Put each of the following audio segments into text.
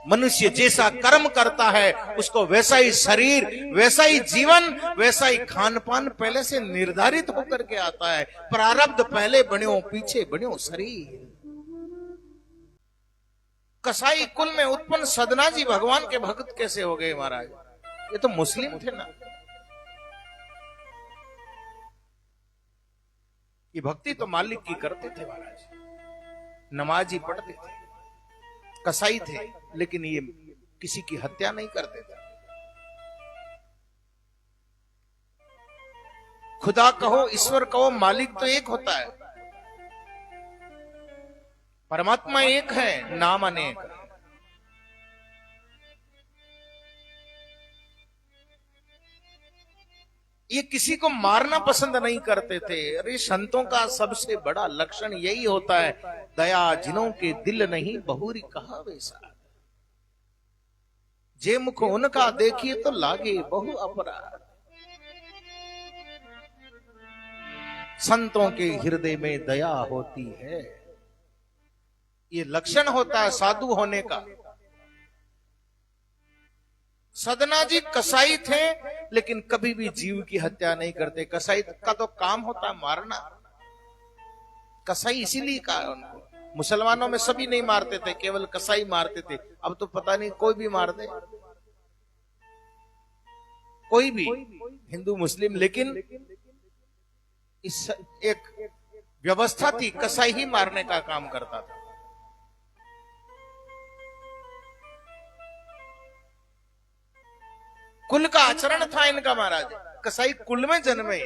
मनुष्य जैसा कर्म करता है उसको वैसा ही शरीर, वैसा ही जीवन, वैसा ही खान पान पहले से निर्धारित होकर के आता है। प्रारब्ध पहले बन्यो पीछे बन्यो शरीर। कसाई कुल में उत्पन्न सदना जी भगवान के भक्त कैसे हो गए महाराज? ये तो मुस्लिम थे ना। ये भक्ति तो मालिक की करते थे महाराज, नमाजी पढ़ते थे, कसाई थे, लेकिन ये किसी की हत्या नहीं करते थे। खुदा कहो, ईश्वर कहो, मालिक तो एक होता है, परमात्मा एक है, नाम अनेक है। ये किसी को मारना पसंद नहीं करते थे। अरे संतों का सबसे बड़ा लक्षण यही होता है, दया जिनों के दिल नहीं बहुरी कहा वैसा, जे मुख उनका देखिए तो लागे बहु अपराध। संतों के हृदय में दया होती है, ये लक्षण होता है साधु होने का। सदना जी कसाई थे, लेकिन कभी भी जीव की हत्या नहीं करते। कसाई का तो काम होता है मारना। कसाई इसीलिए कहा उनको। मुसलमानों में सभी नहीं मारते थे, केवल कसाई मारते थे। अब तो पता नहीं कोई भी मार दे, कोई भी, हिंदू मुस्लिम, लेकिन इस एक व्यवस्था थी, कसाई ही मारने का काम करता था। कुल का आचरण था इनका महाराज। कसाई कुल में जन्मे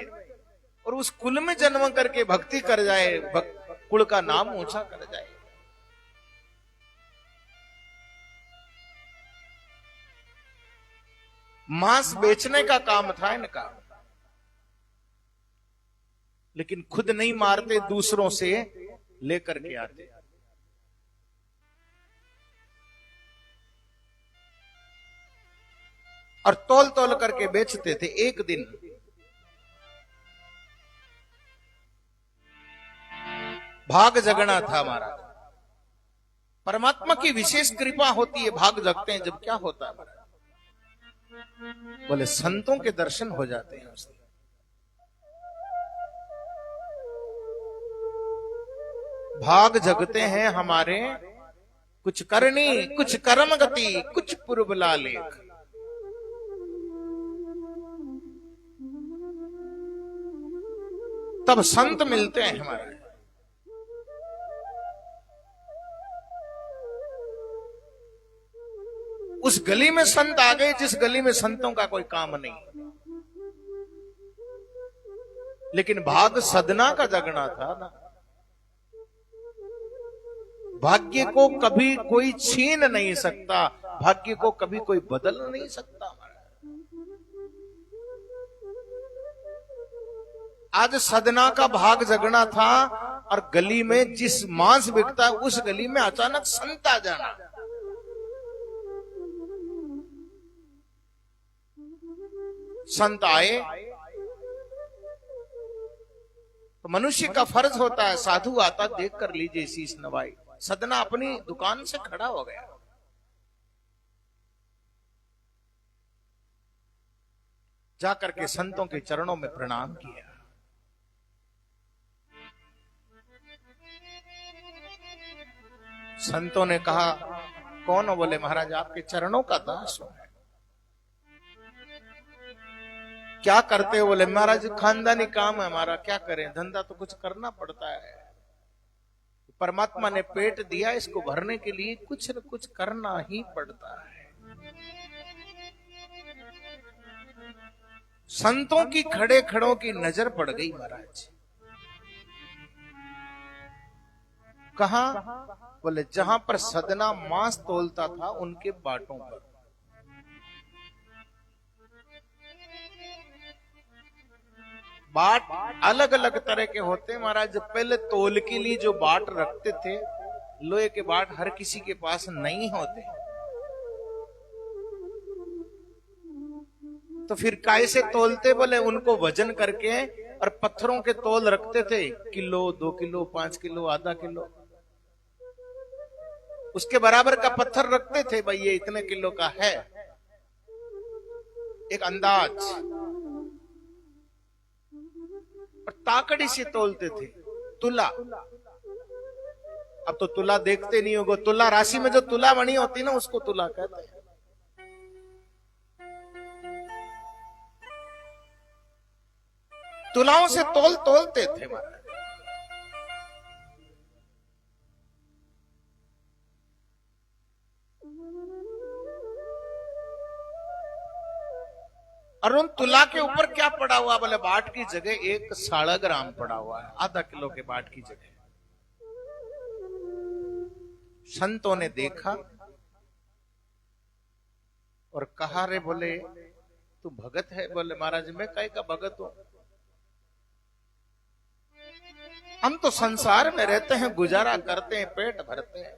और उस कुल में जन्म करके भक्ति कर जाए, कुल का नाम ऊंचा कर जाए। मांस बेचने का काम था इनका, लेकिन खुद नहीं मारते, दूसरों से लेकर के आते। और तौल तौल करके बेचते थे। एक दिन भाग जगना था महाराज। परमात्मा की विशेष कृपा होती है, भाग जगते हैं जब क्या होता है महाराज? बोले संतों के दर्शन हो जाते हैं उससे। भाग जगते हैं हमारे कुछ करनी, कुछ कर्म गति, कुछ पूर्व लालेख। तब संत मिलते हैं हमारे। उस गली में संत आ गए जिस गली में संतों का कोई काम नहीं, लेकिन भाग सदना का जगना था ना। भाग्य को कभी कोई छीन नहीं सकता, भाग्य को कभी कोई बदल नहीं सकता। आज सदना का भाग जगना था और गली में जिस मांस बिकता है उस गली में अचानक संत आ जाना। संत आए तो मनुष्य का फर्ज होता है, साधु आता देख कर लीजिए शीश नवाई। सदना अपनी दुकान से खड़ा हो गया। जाकर के संतों के चरणों में प्रणाम किया। संतों ने कहा कौन हो? बोले महाराज आपके चरणों का दास हूं। क्या करते हो? बोले महाराज खानदानी काम है हमारा, क्या करें, धंधा तो कुछ करना पड़ता है। परमात्मा ने पेट दिया, इसको भरने के लिए कुछ न कुछ करना ही पड़ता है। संतों की खड़े खड़ों की नजर पड़ गई महाराज। कहा? बोले जहां पर सदना मांस तोलता था उनके बाटों पर। बाट अलग अलग तरह के होते महाराज। पहले तोल के लिए जो बाट रखते थे, लोहे के बाट हर किसी के पास नहीं होते, तो फिर काय से तोलते? बोले उनको वजन करके और पत्थरों के तोल रखते थे, किलो, 2 किलो, 5 किलो, आधा किलो। उसके बराबर का पत्थर रखते थे, भाई ये इतने किलो का है, एक अंदाज, और ताकड़ी से तोलते थे, तुला। अब तो तुला देखते नहीं होगा, तुला राशि में जो तुला बनी होती ना उसको तुला कहते हैं। तुलाओं से तोलते थे महाराज। और उन तुला के ऊपर क्या पड़ा हुआ, बोले बाट की जगह 1 साड़ग्राम पड़ा हुआ है, आधा किलो के बाट की जगह। संतों ने देखा और कहा, रे बोले तू भगत है? बोले महाराज मैं काहे का भगत हूं, हम तो संसार में रहते हैं, गुजारा करते हैं, पेट भरते हैं,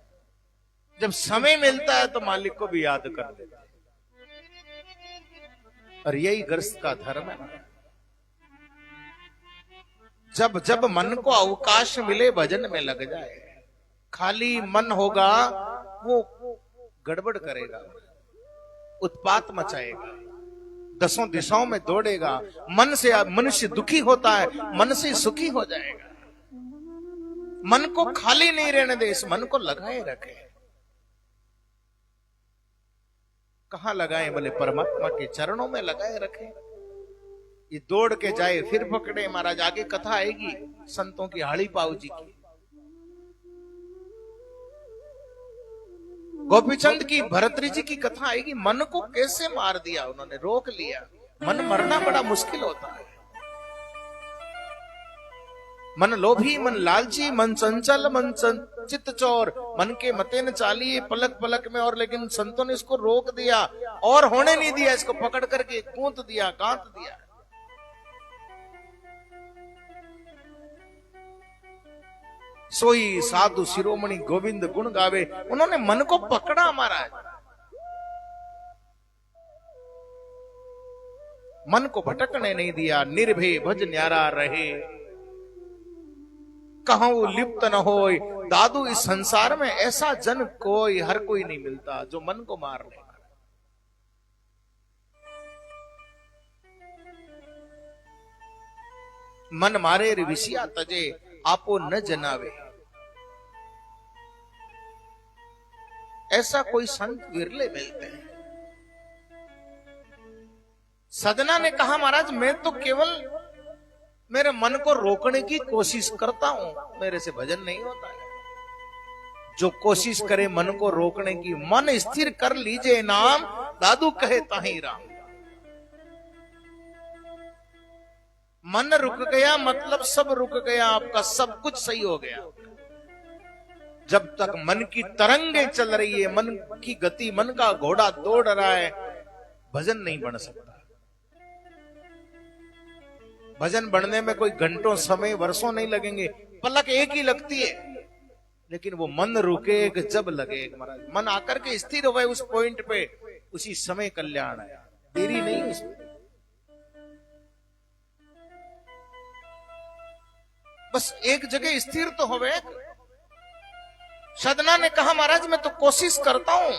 जब समय मिलता है तो मालिक को भी याद कर देते हैं। और यही गृहस्थ का धर्म है। जब जब मन को अवकाश मिले भजन में लग जाए। खाली मन होगा वो गड़बड़ करेगा, उत्पात मचाएगा, 10 दिशाओं में दौड़ेगा। मन से मनुष्य दुखी होता है, मन से सुखी हो जाएगा। मन को खाली नहीं रहने दे, इस मन को लगाए रखे। कहां लगाए? बोले परमात्मा के चरणों में लगाए रखे। ये दौड़ के जाए फिर पकड़े। महाराज आगे कथा आएगी संतों की, हाड़ी पाऊ जी की, गोपीचंद की, भरतरी जी की कथा आएगी। मन को कैसे मार दिया उन्होंने, रोक लिया। मन मरना बड़ा मुश्किल होता है। मन लोभी, मन लालची, मन चंचल, मन चित्त चोर, मन के मते न चालिए पलक पलक में। और लेकिन संतों ने इसको रोक दिया और होने नहीं दिया, इसको पकड़ करके कूट दिया, काट दिया। सोई साधु शिरोमणि गोविंद गुण गावे। उन्होंने मन को पकड़ा महाराज, मन को भटकने नहीं दिया। निर्भय भज न्यारा रहे, कहूं लिप्त न होय। दादू इस संसार में ऐसा जन कोई, हर कोई नहीं मिलता जो मन को मार ले। मन मारे रे विषया तजे, आपो न जनावे। ऐसा कोई संत विरले मिलते हैं। सदना ने कहा, महाराज मैं तो केवल मेरे मन को रोकने की कोशिश करता हूं, मेरे से भजन नहीं होता है। जो कोशिश करे मन को रोकने की, मन स्थिर कर लीजिए नाम, दादू कहे ताही राम। मन रुक गया मतलब सब रुक गया, आपका सब कुछ सही हो गया। जब तक मन की तरंगे चल रही है, मन की गति, मन का घोड़ा दौड़ रहा है, भजन नहीं बन सकता। भजन बनने में कोई घंटों समय, वर्षों नहीं लगेंगे, पलक एक ही लगती है। लेकिन वो मन रुके जब लगे महाराज, मन आकर के स्थिर हुए उस पॉइंट पे, उसी समय कल्याण आया, देरी नहीं उसमें। बस एक जगह स्थिर तो होवे। सदना ने कहा, महाराज मैं तो कोशिश करता हूं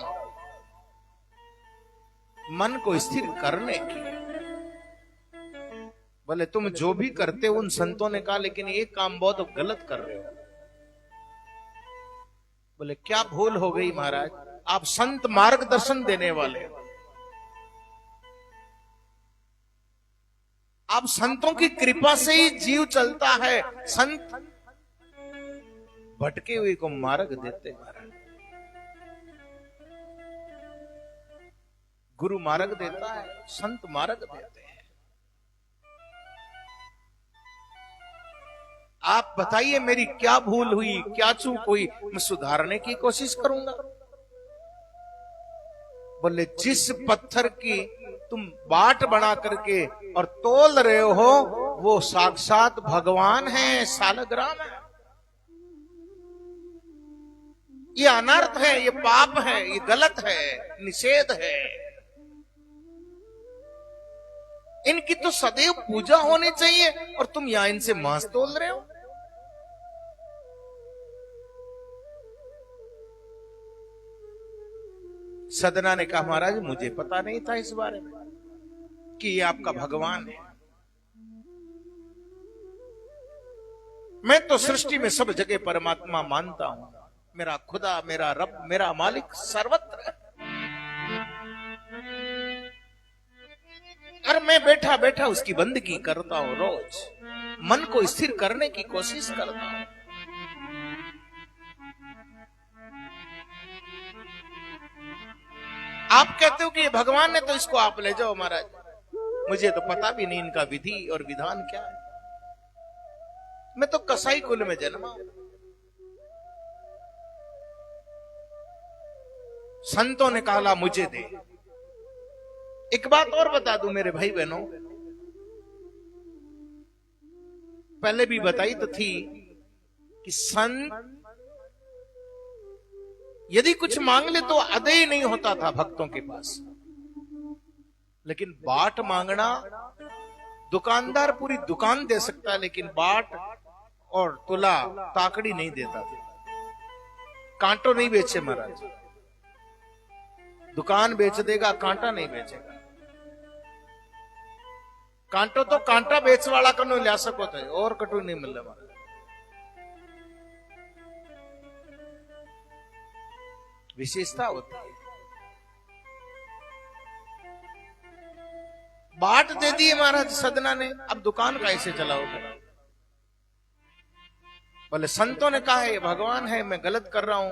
मन को स्थिर करने की। बोले तुम जो भी करते हो, उन संतों ने कहा, लेकिन एक काम बहुत गलत कर रहे हो। बोले क्या भूल हो गई महाराज? आप संत मार्गदर्शन देने वाले, आप संतों की कृपा से ही जीव चलता है। संत भटके हुए को मार्ग देते महाराज, गुरु मार्ग देता है, संत मार्ग देते हैं। आप बताइए मेरी क्या भूल हुई, क्या चूक हुई, मैं सुधारने की कोशिश करूंगा। बोले जिस पत्थर की तुम बाट बना करके और तोल रहे हो, वो साक्षात भगवान है, सालग्राम है। ये अनर्थ है, ये पाप है, ये गलत है, निषेध है। इनकी तो सदैव पूजा होनी चाहिए और तुम यहां इनसे मांस तोल रहे हो। सदना ने कहा महाराज मुझे पता नहीं था इस बारे में कि ये आपका भगवान है। मैं तो सृष्टि में सब जगह परमात्मा मानता हूं, मेरा खुदा, मेरा रब, मेरा मालिक सर्वत्र है। और मैं बैठा बैठा उसकी बंदगी करता हूं, रोज मन को स्थिर करने की कोशिश करता हूं। आप कहते हो कि ये भगवान है तो इसको आप ले जाओ महाराज, मुझे तो पता भी नहीं इनका विधि और विधान क्या है। मैं तो कसाई कुल में जन्मा हूं। संतों ने कहा मुझे दे। एक बात और बता दूं मेरे भाई बहनों, पहले भी बताई तो थी कि संत यदि कुछ मांग ले तो अदय नहीं होता था भक्तों के पास, लेकिन बाट मांगना दुकानदार पूरी दुकान दे सकता है, लेकिन बाट और तुला ताकड़ी नहीं देता था। कांटो नहीं बेचे महाराज, दुकान बेच देगा, कांटा नहीं बेचेगा। कांटो तो कांटा बेच वाला कनो लिया सको थे, और कटु नहीं मिल रहा। विशेषता होती है। बाट दे दी महाराज सदना ने, अब दुकान कैसे चलाओगे? बोले संतों ने कहा है भगवान है, मैं गलत कर रहा हूं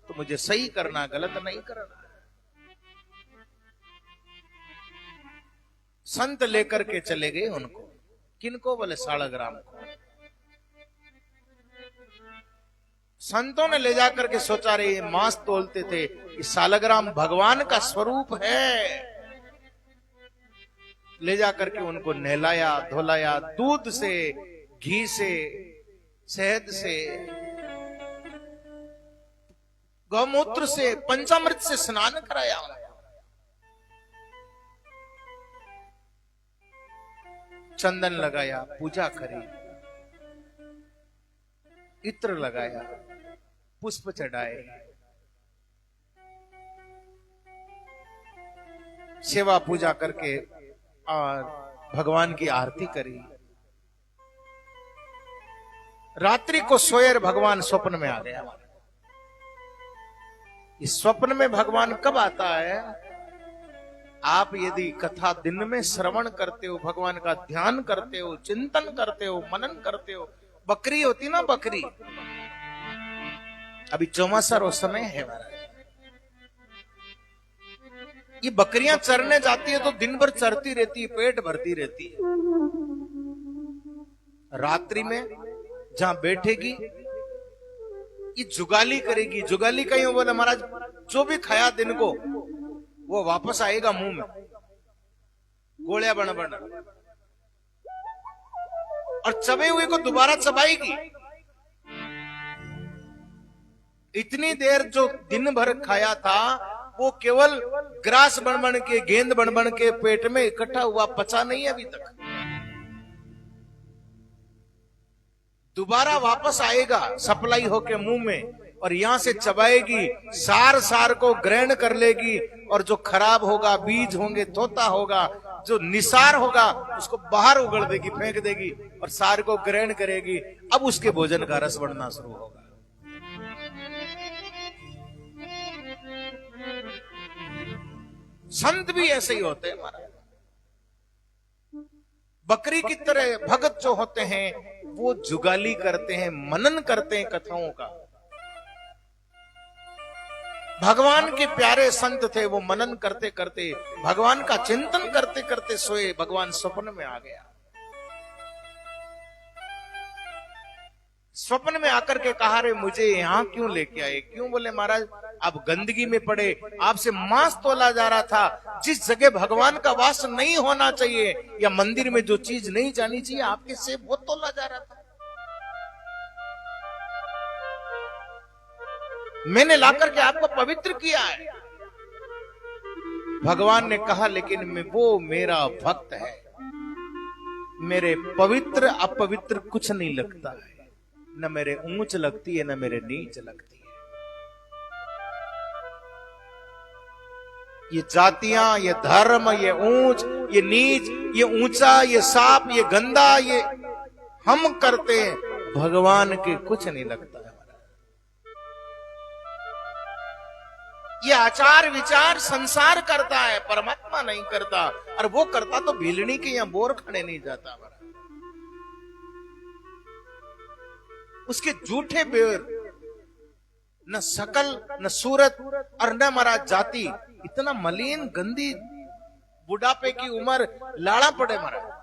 तो मुझे सही करना, गलत नहीं करना। संत लेकर के चले गए उनको। किनको? बोले सालग्राम को। संतों ने ले जाकर के सोचा रहे, मांस तोलते थे कि सालग्राम भगवान का स्वरूप है। ले जाकर के उनको नहलाया धोलाया, दूध से, घी से, शहद से, गौमूत्र से, पंचामृत से स्नान कराया। चंदन लगाया, पूजा करी, इत्र लगाया, पुष्प चढ़ाए, सेवा पूजा करके और भगवान की आरती करी। रात्रि को सोए भगवान स्वप्न में आ गया। इस स्वप्न में भगवान कब आता है? आप यदि कथा दिन में श्रवण करते हो, भगवान का ध्यान करते हो, चिंतन करते हो, मनन करते हो। बकरी होती ना, बकरी, अभी चौमासा रो समय है महाराज, ये बकरियां चरने जाती है तो दिन भर चरती रहती है, पेट भरती रहती है। रात्रि में जहां बैठेगी ये जुगाली करेगी। जुगाली कहीं बोले महाराज जो भी खाया दिन को वो वापस आएगा मुंह में, गोलियां बन बन, और चबे हुए को दोबारा चबाएगी। इतनी देर जो दिन भर खाया था वो केवल ग्रास बन बन के, गेंद बन बन के पेट में इकट्ठा हुआ, पचा नहीं अभी तक। दोबारा वापस आएगा सप्लाई होके मुंह में, और यहां से चबाएगी, सार सार को ग्रहण कर लेगी, और जो खराब होगा, बीज होंगे, तोता होगा, जो निसार होगा उसको बाहर उगड़ देगी, फेंक देगी, और सार को ग्रहण करेगी। अब उसके भोजन का रस बढ़ना शुरू होगा। संत भी ऐसे ही होते हैं महाराज। बकरी की तरह भगत जो होते हैं वो जुगाली करते हैं, मनन करते हैं कथाओं का। भगवान के प्यारे संत थे, वो मनन करते करते, भगवान का चिंतन करते करते सोए। भगवान स्वप्न में आ गया। स्वप्न में आकर के कहा, रे मुझे यहां क्यों लेके आए? क्यों? बोले महाराज आप गंदगी में पड़े, आपसे मांस तोला जा रहा था। जिस जगह भगवान का वास नहीं होना चाहिए या मंदिर में जो चीज नहीं जानी चाहिए आपके से वो तोला जा रहा था। मैंने लाकर के आपको पवित्र किया है। भगवान ने कहा लेकिन वो मेरा भक्त है, मेरे पवित्र अपवित्र कुछ नहीं लगता है, न मेरे ऊंच लगती है न मेरे नीच लगती है। ये जातियां, ये धर्म, ये ऊंच, ये नीच, ये ऊंचा, ये साफ, ये गंदा, ये हम करते हैं, भगवान के कुछ नहीं लगता है। ये आचार विचार संसार करता है, परमात्मा नहीं करता। और वो करता तो भीलनी के यहां बोर खड़े नहीं जाता। उसके झूठे बेर, न शकल, न सूरत और न महाराज जाति, इतना मलिन गंदी, बुढ़ापे की उम्र, लाड़ा पड़े महाराज,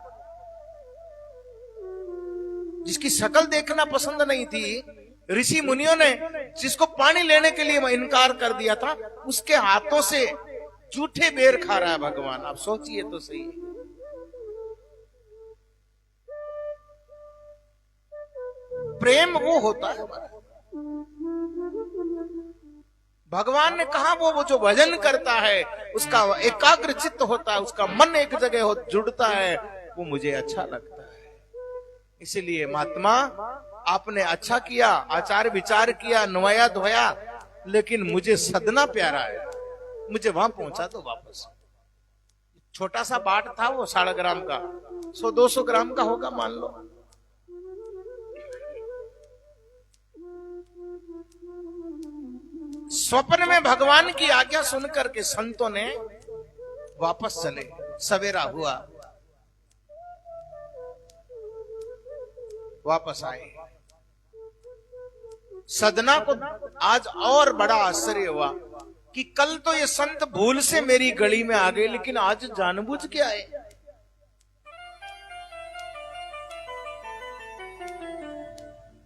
जिसकी शकल देखना पसंद नहीं थी। ऋषि मुनियों ने जिसको पानी लेने के लिए इनकार कर दिया था, उसके हाथों से झूठे बेर खा रहा है भगवान। आप सोचिए तो सही। प्रेम वो होता है भगवान ने कहा, वो जो भजन करता है उसका एकाग्र चित्त होता है, उसका मन एक जगह जुड़ता है, वो मुझे अच्छा लगता है। इसलिए महात्मा, आपने अच्छा किया, आचार विचार किया, नुआया धोया, लेकिन मुझे सदना प्यारा है, मुझे वहां पहुंचा दो वापस। छोटा सा बाट था वो 1.5 ग्राम का, 100-200 ग्राम का होगा मान लो। स्वप्न में भगवान की आज्ञा सुनकर के संतों ने वापस चले। सवेरा हुआ, वापस आए। सदना को आज और बड़ा आश्चर्य हुआ कि कल तो ये संत भूल से मेरी गली में आ गए, लेकिन आज जानबूझ के आए।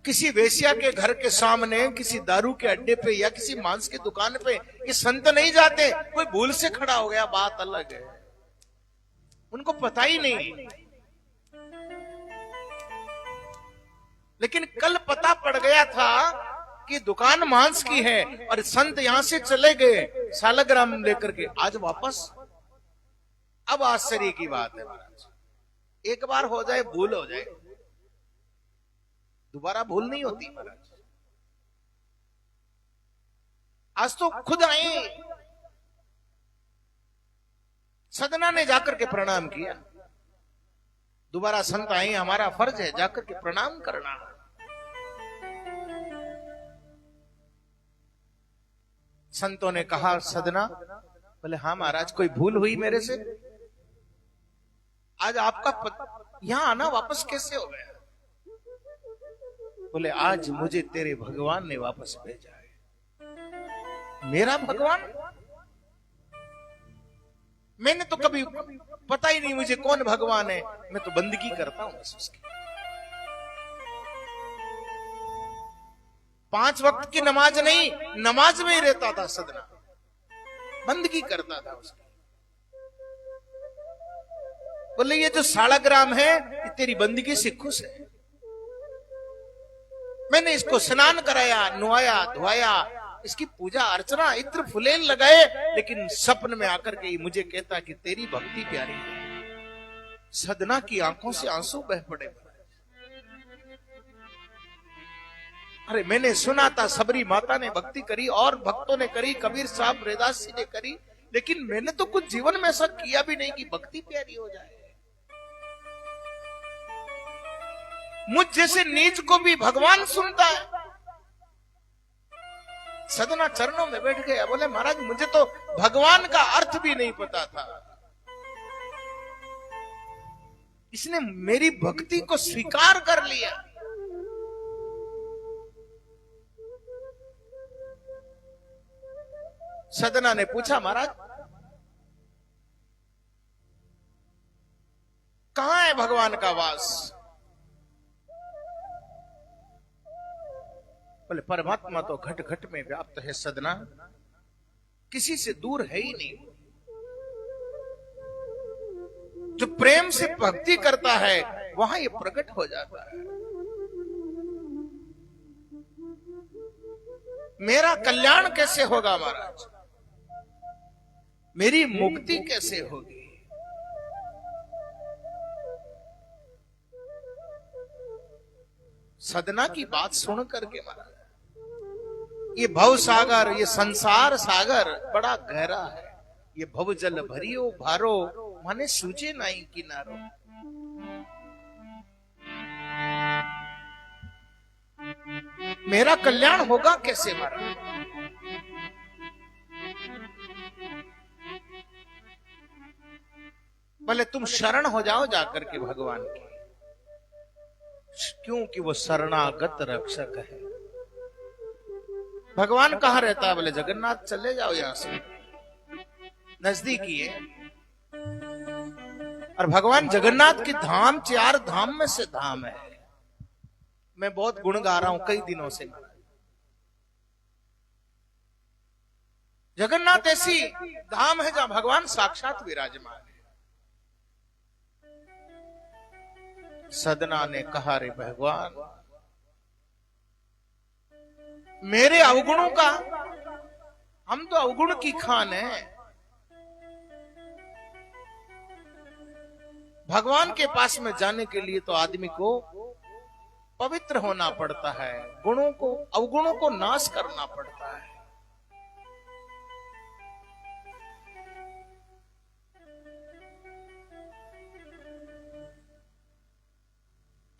किसी वेश्या के घर के सामने, किसी दारू के अड्डे पे या किसी मांस की दुकान पे ये संत नहीं जाते। कोई भूल से खड़ा हो गया, बात अलग है, उनको पता ही नहीं। लेकिन कल पता पड़ गया था कि दुकान मांस की है और संत यहां से चले गए सालग्राम लेकर के, आज वापस। अब आश्चर्य की बात है महाराज, एक बार हो जाए भूल हो जाए, दोबारा भूल नहीं होती महाराज। आज तो खुद आए, सदना ने जाकर के प्रणाम किया। दोबारा संत आए, हमारा फर्ज है जाकर के प्रणाम करना। संतों ने कहा, सदना? बोले हाँ महाराज, कोई भूल हुई मेरे से? आज आपका यहां आना वापस कैसे हो गया? बोले आज मुझे तेरे भगवान ने वापस भेजा है। मेरा भगवान? मैंने तो कभी पता ही नहीं मुझे कौन भगवान है, मैं तो बंदगी करता हूं बस उसकी। 5 वक्त की नमाज नहीं, नमाज में ही रहता था सदना, बंदगी करता था उसकी। बोले ये जो सालग्राम है ये तेरी बंदगी से खुश है। मैंने इसको स्नान कराया, नुआया धोया, इसकी पूजा अर्चना, इत्र फुलेल लगाए, लेकिन सपन में आकर के मुझे कहता कि तेरी भक्ति प्यारी है। सदना की आंखों से आंसू बह पड़े। अरे मैंने सुना था सबरी माता ने भक्ति करी और भक्तों ने करी, कबीर साहब रैदास जी ने करी, लेकिन मैंने तो कुछ जीवन में ऐसा किया भी नहीं कि भक्ति प्यारी हो जाए। मुझ जैसे नीच को भी भगवान सुनता है। सदना चरणों में बैठ गया, बोले महाराज मुझे तो भगवान का अर्थ भी नहीं पता था, इसने मेरी भक्ति को स्वीकार कर लिया। सदना ने पूछा, महाराज कहां है भगवान का वास? बोले परमात्मा तो घट घट में व्याप्त है सदना, किसी से दूर है ही नहीं। जो प्रेम से भक्ति करता है वहां ये प्रकट हो जाता है। मेरा कल्याण कैसे होगा महाराज? मेरी मुक्ति कैसे होगी? सदना की बात सुन करके महाराज, ये भव सागर, ये संसार सागर बड़ा गहरा है, ये भव जल भरियो भारो, माने सूझे नहीं किनारो। मेरा कल्याण होगा कैसे महाराज? भले तुम शरण हो जाओ जाकर के भगवान के, क्योंकि वो शरणागत रक्षक है। भगवान कहाँ रहता है? बोले जगन्नाथ चले जाओ यहां से, नजदीक ही है। और भगवान जगन्नाथ की धाम 4 धाम में से धाम है। मैं बहुत गुण गा रहा हूं कई दिनों से। जगन्नाथ ऐसी धाम है जहां भगवान साक्षात विराजमान है। सदना ने कहा, रे भगवान, मेरे अवगुणों का, हम तो अवगुण की खान है। भगवान के पास में जाने के लिए तो आदमी को पवित्र होना पड़ता है, गुणों को, अवगुणों को नाश करना पड़ता है।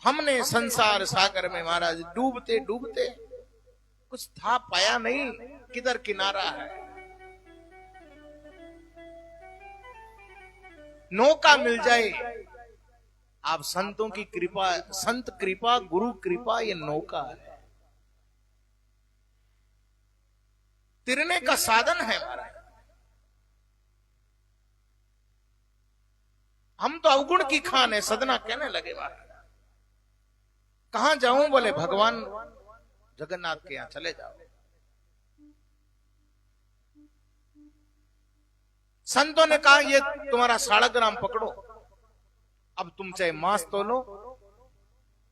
हमने संसार सागर में महाराज डूबते डूबते कुछ था पाया नहीं, किधर किनारा है। नौका मिल जाए, आप संतों की कृपा, संत कृपा, गुरु कृपा, ये नौका है, तिरने का साधन है महाराज। हम तो अवगुण की खान है। सदना कहने लगे, महाराज कहां जाऊं? बोले भगवान जगन्नाथ के यहां चले जाओ। संतों ने कहा, ये तुम्हारा 1.5 ग्राम पकड़ो, अब तुम चाहे मांस तोलो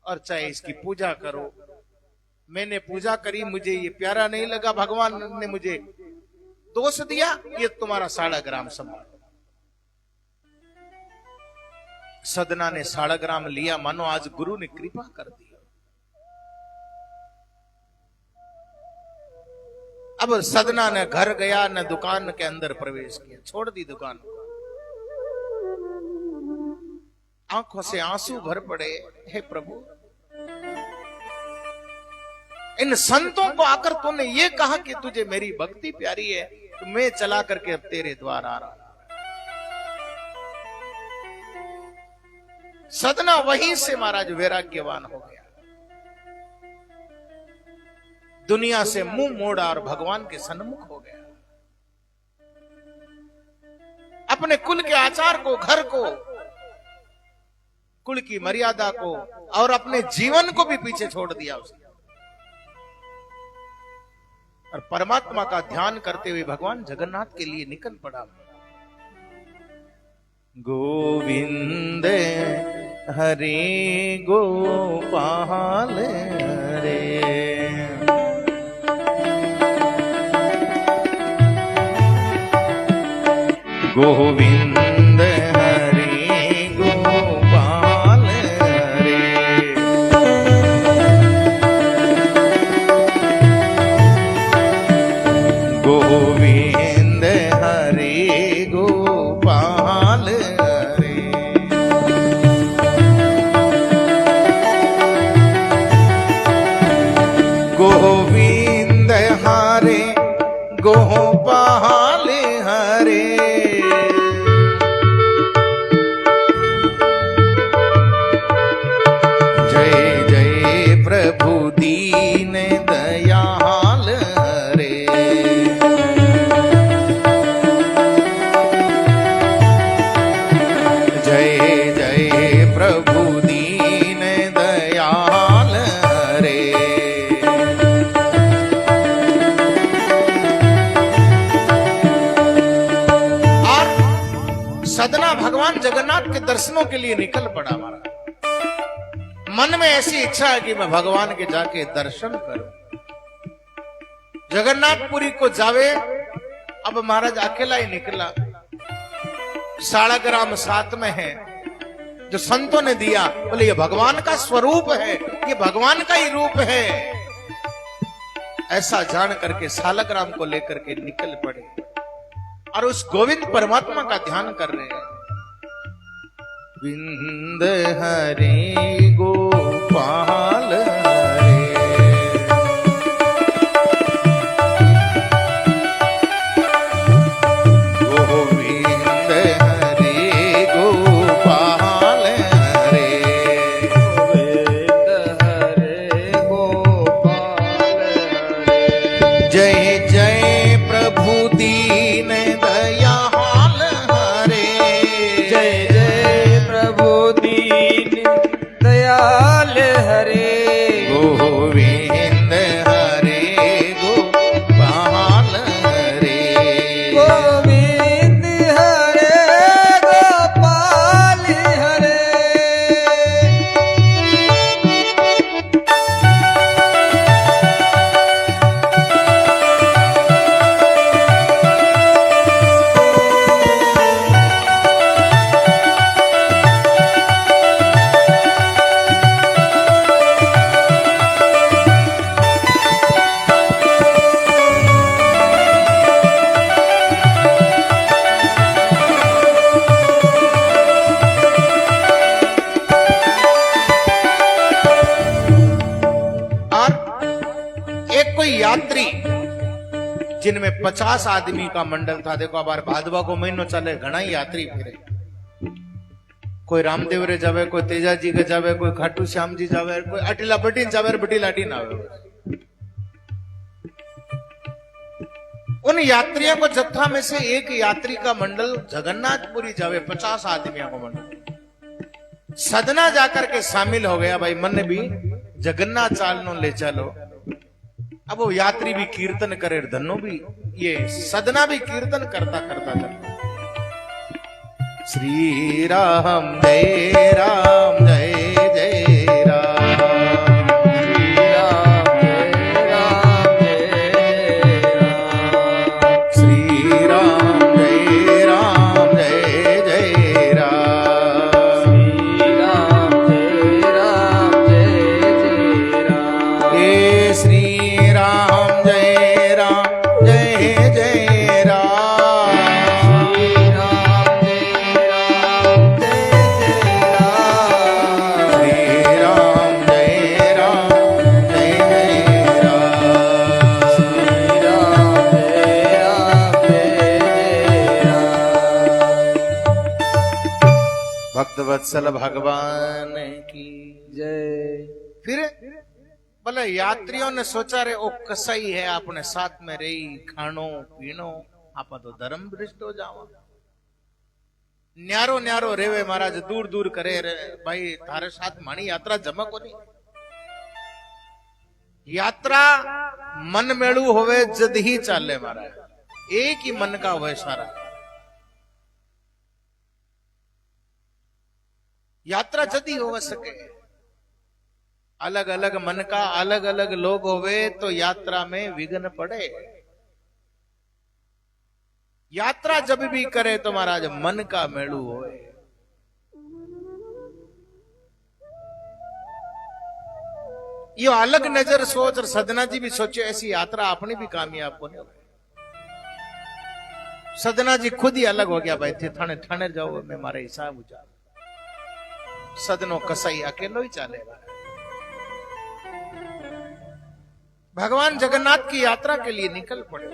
और चाहे इसकी पूजा करो। मैंने पूजा करी, मुझे ये प्यारा नहीं लगा, भगवान ने मुझे दोष दिया, ये तुम्हारा 1.5 ग्राम संभालो। सदना ने 1.5 ग्राम लिया, मानो आज गुरु ने कृपा कर दी। अब सदना ने घर गया, न दुकान के अंदर प्रवेश किया, छोड़ दी दुकान। आंखों से आंसू भर पड़े, हे प्रभु, इन संतों को आकर तूने ये कहा कि तुझे मेरी भक्ति प्यारी है, तो मैं चला करके अब तेरे द्वार आ रहा। सदना वहीं से महाराज वैराग्यवान हो गया, दुनिया से मुंह मोड़ा और भगवान के सन्मुख हो गया। अपने कुल के आचार को, घर को, कुल की मर्यादा को और अपने जीवन को भी पीछे छोड़ दिया उसने, और परमात्मा का ध्यान करते हुए भगवान जगन्नाथ के लिए निकल पड़ा। गोविंद हरे गोपाल हरे, गोविंद हरे गोपाल हरे, गोविंद हरे गोपाल हरे, गोविंद हरे गोपाल हरे, प्रभु दीन दयाल हरे, जय जय प्रभु दीन दयाल हरे। और सदना भगवान जगन्नाथ के दर्शनों के लिए निकल पड़ा। हमारा मन में ऐसी इच्छा है कि मैं भगवान के जाके दर्शन करूं। जगन्नाथपुरी को जावे। अब महाराज अकेला ही निकला, 1.5 ग्राम साथ में है जो संतों ने दिया। बोले ये भगवान का स्वरूप है, ये भगवान का ही रूप है। ऐसा जान करके 1.5 ग्राम को लेकर के निकल पड़े। और उस गोविंद परमात्मा का ध्यान कर रहे हैं। विंद हरि गोपाल हरे, गोविंद हरि गोपाल हरे, गोविंद हरे गोपाल हरे। जय जय प्रभु दीन दयाल हरे, जय जय प्रभु दीन दयाल हरे। गोविंद हरे गोपाल हरे, गोविंद हरे गोपाल हरे। और एक कोई यात्री जिनमें 50 आदमी का मंडल था। देखो अब भादवा को महीनो चले, घना ही यात्री फिरे। कोई रामदेव रे जावे, कोई तेजा जी के जावे, कोई खाटू श्याम जी जावे, कोई अटिला बटीन जावे, बटीला अटीन आवे। उन यात्रियों को जत्था में से एक यात्री का मंडल जगन्नाथपुरी जावे, 50 आदमियों का मंडल सदना जाकर के शामिल हो गया। भाई मन भी जगन्नाथ चालनो ले चलो। अब वो यात्री भी कीर्तन करे, धनो भी ये सदना भी कीर्तन करता करता चलता। श्री राम जय राम जय जय राम, श्री राम जय राम जय जय राम। श्री राम जय राम जय राम, श्री राम जय राम जय जय राम। श्री राम जय राम जय राम, श्री राम जय राम जय जय राम। श्री राम जय राम जय जय राम। भक्त वत्सल भगवान की जय। फिर बोले यात्रियों ने सोचा रे ओ कसाई है, अपने साथ में रही खानो पीनो, आप तो धर्म भ्रष्ट हो जाओ। न्यारो न्यारो रेवे महाराज, दूर दूर करे रे भाई, थारे साथ मानी यात्रा जमक होनी। यात्रा मन मेड़ू होवे जद ही चाले महाराज, एक ही मन का होवे सारा। यात्रा जद ही हो सके, अलग अलग मन का अलग अलग लोग होवे तो यात्रा में विघ्न पड़े। यात्रा जब भी करे तो महाराज मन का मेड़ू होए। यो अलग नजर सोच, और सदना जी भी सोचे ऐसी यात्रा अपनी भी कामयाब होने। सदना जी खुद ही अलग हो गया, भाई थे थाने थाने जाओ, मैं मारे हिसाब हो जा। सदनो कसाई अकेलो ही चलेगा। भगवान जगन्नाथ की यात्रा के लिए निकल पड़े।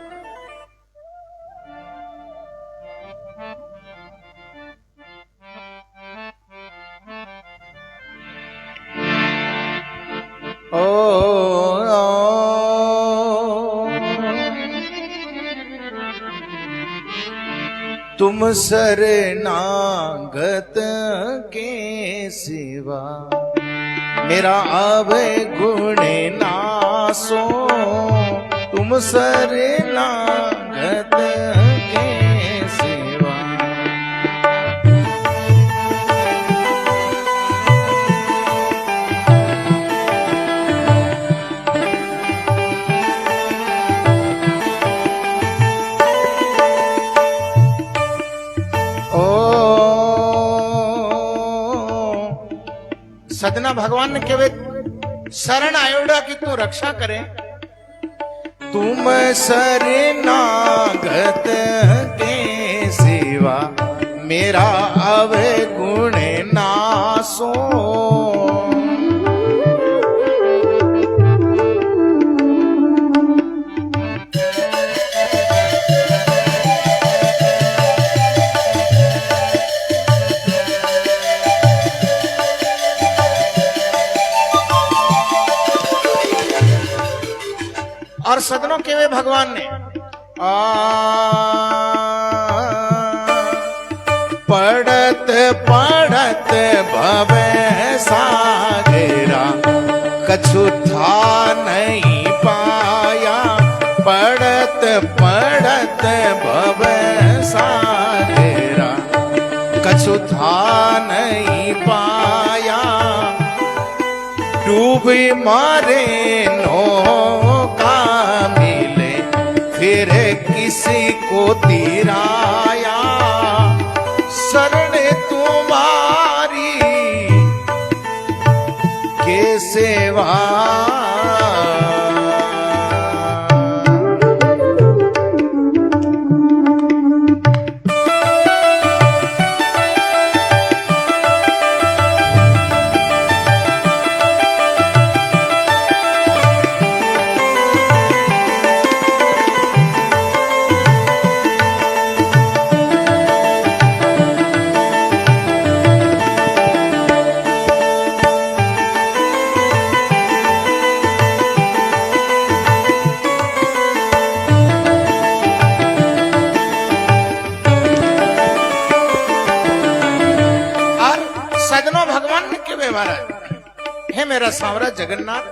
तुम शरणागत के सिवा मेरा आवे गुण नासो, तुम शरणागत के सिवा। सदना भगवान ने केवे शरण आयोडा की तू रक्षा करे। तुम शरणागत के सेवा मेरा अवगुण नासो। और सदनों के वे भगवान ने पढ़त पढ़त भवे सागरा कछु था नहीं पाया। पढ़त पढ़त भवे सागरा कछु था नहीं पाया। डूब मारे नौका मिले फिर किसी को तिराया। शरण तुम्हारी के सेवा है मेरा सांवरा जगन्नाथ।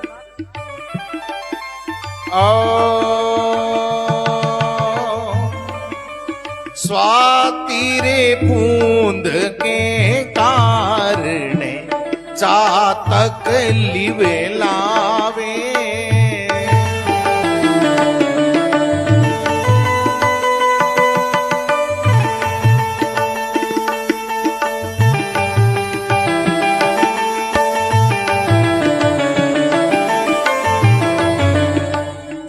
स्वाति रे बूंद के कारण चातक लिवे लावे।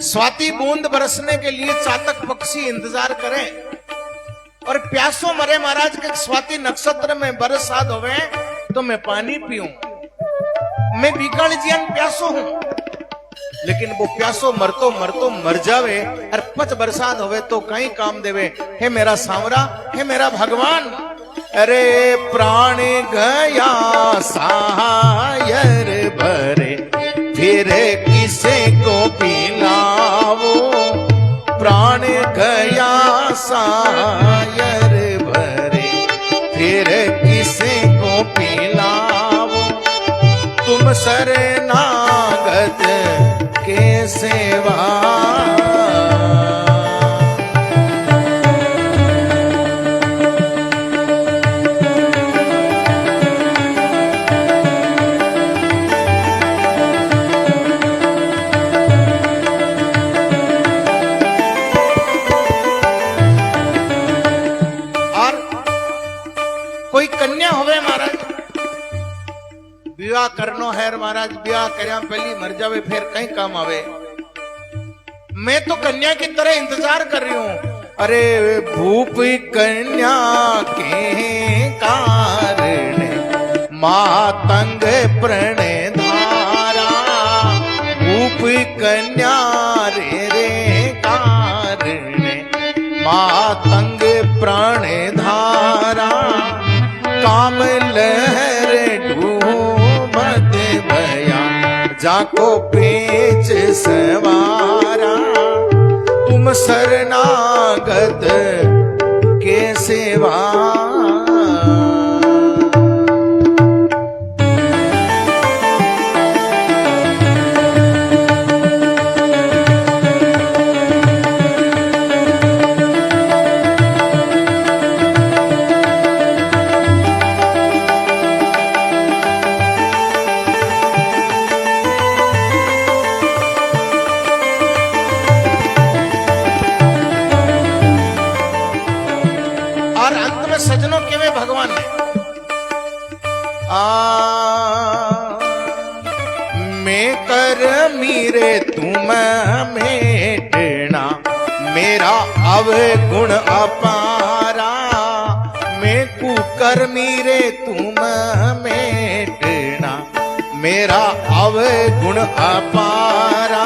स्वाति बूंद बरसने के लिए चातक पक्षी इंतजार करें और प्यासों मरे महाराज के स्वाति नक्षत्र में बरसात होवे तो मैं पानी पीऊं। मैं बीकाण जियान प्यासो हूं, लेकिन वो प्यासो मरतो मरतो मर जावे और पच बरसात होवे तो कहीं काम देवे। हे मेरा सांवरा, हे मेरा भगवान। अरे प्राण गया सायर भरे फिर किसे को पिलावो। प्राण गया सायर भरे फिर किसे को पिलावो। तुम शरणागत के सेवा विवाह करनो है महाराज। विवाह करया पहली मर जावे फिर कहीं काम आवे। मैं तो कन्या की तरह इंतजार कर रही हूं। अरे भूप कन्या के कारण मातंग प्रणय धारा। भूप कन्या रे कारण मातंग प्रणय धारा। काम लहर डूबत भया जाको पेच सवारा। तुम शरणागत के सेवा सजनों के वे भगवान ने मैं कर मीरे तुम मेटना मेरा अवगुण अपारा। मैं कुकर्मी रे तुम मेटना, मेरा अवगुण अपारा।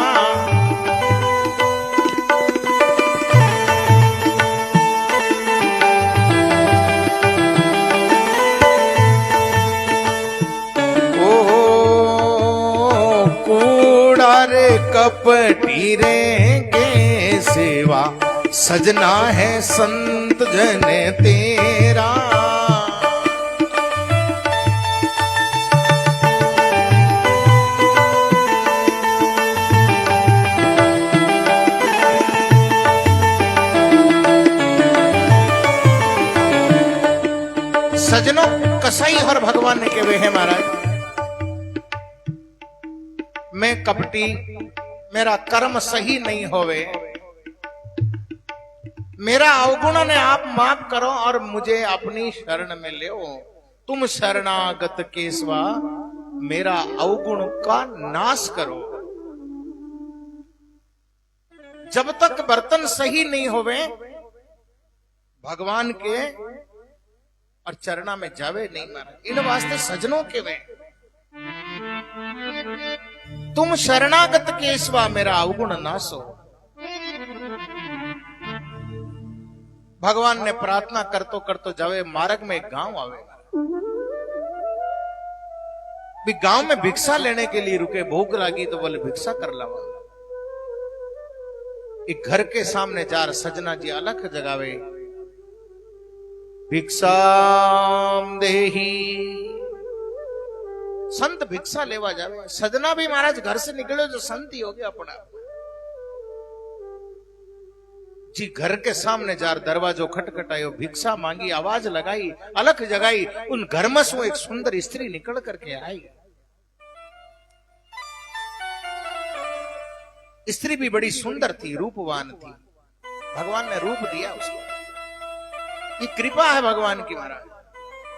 रे कपटी रे के सेवा, सजना है संत जन तेरा। सजनों, कसाई हर भगवान ने कहे हैं महाराज, मैं कपटी, मेरा कर्म सही नहीं होवे, मेरा अवगुण ने आप माफ करो और मुझे अपनी शरण में ले। तुम शरणागत केशवा, मेरा अवगुण का नाश करो। जब तक बर्तन सही नहीं होवे भगवान के और चरणा में जावे नहीं मारा। इन वास्ते सजनों के वे, तुम शरणागत केशवा, मेरा अवगुण नासो। भगवान ने प्रार्थना करतो करतो जावे, मार्ग में एक गांव आवे। भी गांव में भिक्षा लेने के लिए रुके, भूख लगी तो बोले भिक्षा कर लावा। एक घर के सामने जार सजना जी अलख जगावे, भिक्षाम देही। संत भिक्षा लेवा जावे। सजना भी महाराज घर से निकले जो संत ही हो गया अपना जी। घर के सामने जार दरवाजो खटखटायो, भिक्षा मांगी, आवाज लगाई, अलख जगाई। उन घर में से एक सुंदर स्त्री निकल करके आई। स्त्री भी बड़ी सुंदर थी, रूपवान थी। भगवान ने रूप दिया उसको। ये कृपा है भगवान की महाराज।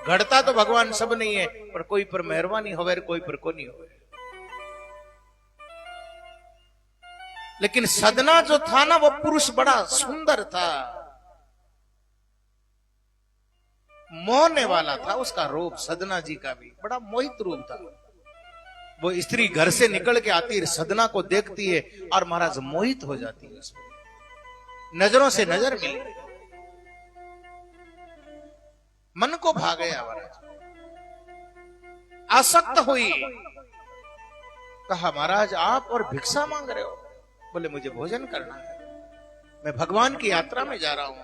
घड़ता तो भगवान सब नहीं है, पर कोई पर मेहरबानी होवे, कोई पर को नहीं होवे। लेकिन सदना जो था ना, वो पुरुष बड़ा सुंदर था, मोहने वाला था उसका रूप। सदना जी का भी बड़ा मोहित रूप था। वो स्त्री घर से निकल के आती है, सदना को देखती है और महाराज मोहित हो जाती है उसमें। नजरों से नजर मिली, मन को भा गया महाराज, आसक्त हुई। कहा महाराज आप और भिक्षा मांग रहे हो? बोले मुझे भोजन करना है, मैं भगवान की यात्रा में जा रहा हूं।